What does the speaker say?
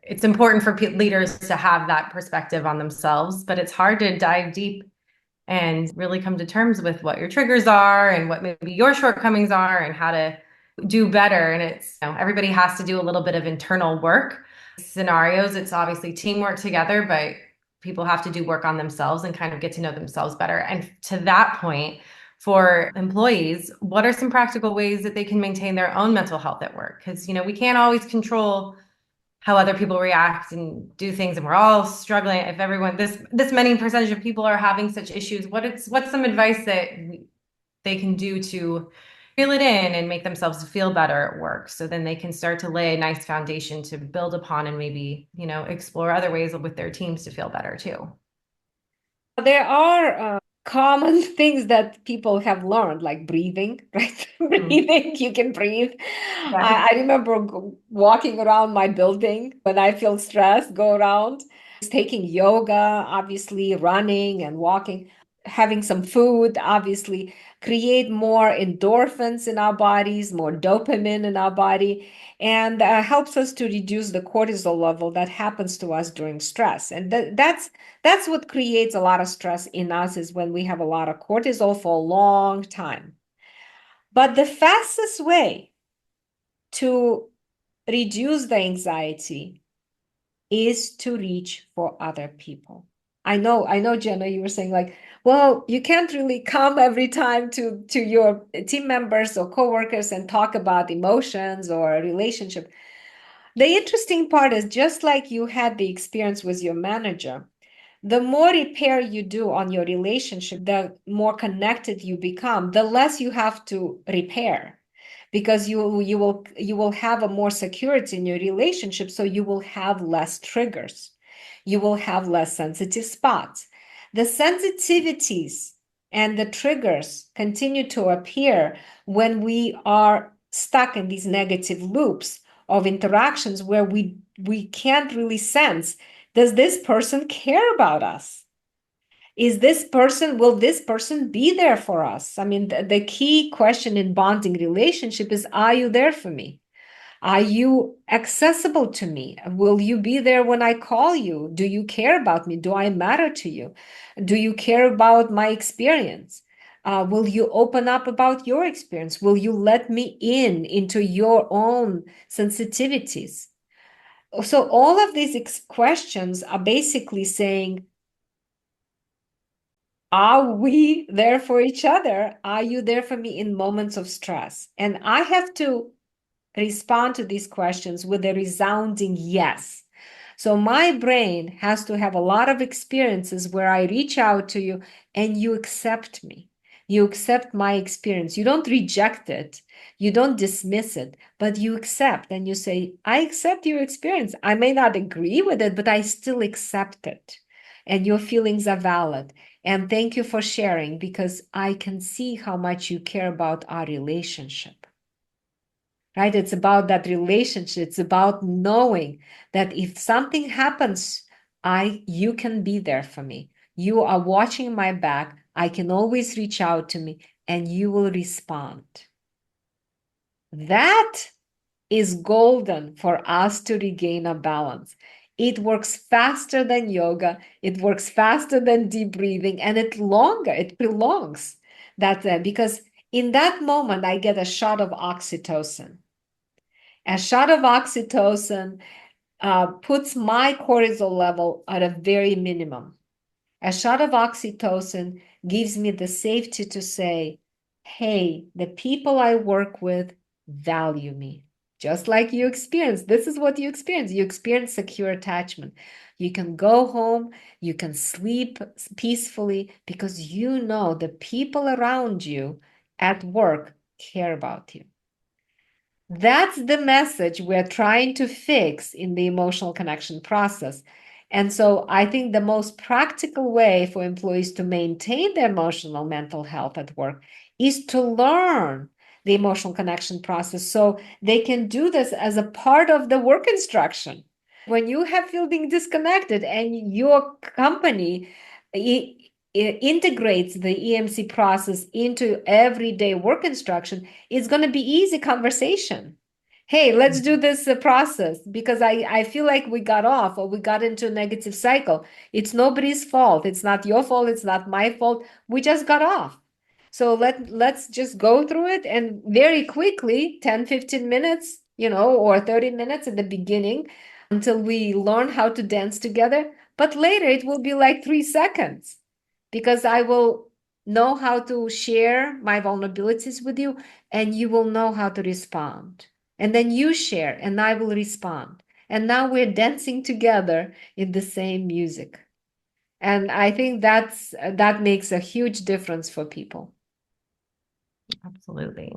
it's important for leaders to have that perspective on themselves, but it's hard to dive deep and really come to terms with what your triggers are and what maybe your shortcomings are and how to do better. And it's, everybody has to do a little bit of internal work. Scenarios, it's obviously teamwork together, but people have to do work on themselves and kind of get to know themselves better. And to that point, for employees, what are some practical ways that they can maintain their own mental health at work? Because, we can't always control how other people react and do things, and we're all struggling. If everyone, this many percentage of people are having such issues, what's some advice that they can do to reel it in and make themselves feel better at work, so then they can start to lay a nice foundation to build upon and maybe explore other ways with their teams to feel better too. There are common things that people have learned, like breathing, right? Hmm. Breathing, you can breathe. Yes. I remember walking around my building when I feel stressed, go around, taking yoga, obviously, running and walking, having some food, obviously, create more endorphins in our bodies, more dopamine in our body, and helps us to reduce the cortisol level that happens to us during stress. And that's what creates a lot of stress in us, is when we have a lot of cortisol for a long time. But the fastest way to reduce the anxiety is to reach for other people. I know, Jenna, you were saying like, well, you can't really come every time to your team members or coworkers and talk about emotions or a relationship. The interesting part is, just like you had the experience with your manager, the more repair you do on your relationship, the more connected you become, the less you have to repair, because you will have a more security in your relationship, so you will have less triggers. You will have less sensitive spots. The sensitivities and the triggers continue to appear when we are stuck in these negative loops of interactions where we can't really sense, does this person care about us? Will this person be there for us? I mean, the key question in bonding relationship is, are you there for me? Are you accessible to me? Will you be there when I call you? Do you care about me? Do I matter to you? Do you care about my experience? Will you open up about your experience? Will you let me in into your own sensitivities? So all of these questions are basically saying, are we there for each other? Are you there for me in moments of stress? And I have to respond to these questions with a resounding yes. So my brain has to have a lot of experiences where I reach out to you and you accept me. You accept my experience. You don't reject it. You don't dismiss it, but you accept, and you say, I accept your experience. I may not agree with it, but I still accept it. And your feelings are valid. And thank you for sharing, because I can see how much you care about our relationship. Right? It's about that relationship. It's about knowing that if something happens, you can be there for me. You are watching my back. I can always reach out to me and you will respond. That is golden for us to regain a balance. It works faster than yoga. It works faster than deep breathing, and it prolongs that, because in that moment I get a shot of oxytocin. A shot of oxytocin puts my cortisol level at a very minimum. A shot of oxytocin gives me the safety to say, hey, the people I work with value me. Just like you experience. This is what you experience. You experience secure attachment. You can go home, you can sleep peacefully, because you know the people around you at work care about you. That's the message we're trying to fix in the emotional connection process. And so I think the most practical way for employees to maintain their emotional mental health at work is to learn the emotional connection process, so they can do this as a part of the work instruction. When you have feeling disconnected and your company integrates the EMC process into everyday work instruction, it's going to be easy conversation. hey, let's do this process, because I feel like we got off or we got into a negative cycle. It's nobody's fault. It's not your fault. It's not my fault. We just got off. So let's just go through it, and very quickly, 10, 15 minutes, or 30 minutes at the beginning until we learn how to dance together. But later it will be like 3 seconds, because I will know how to share my vulnerabilities with you, and you will know how to respond. And then you share, and I will respond. And now we're dancing together in the same music. And I think that makes a huge difference for people. Absolutely.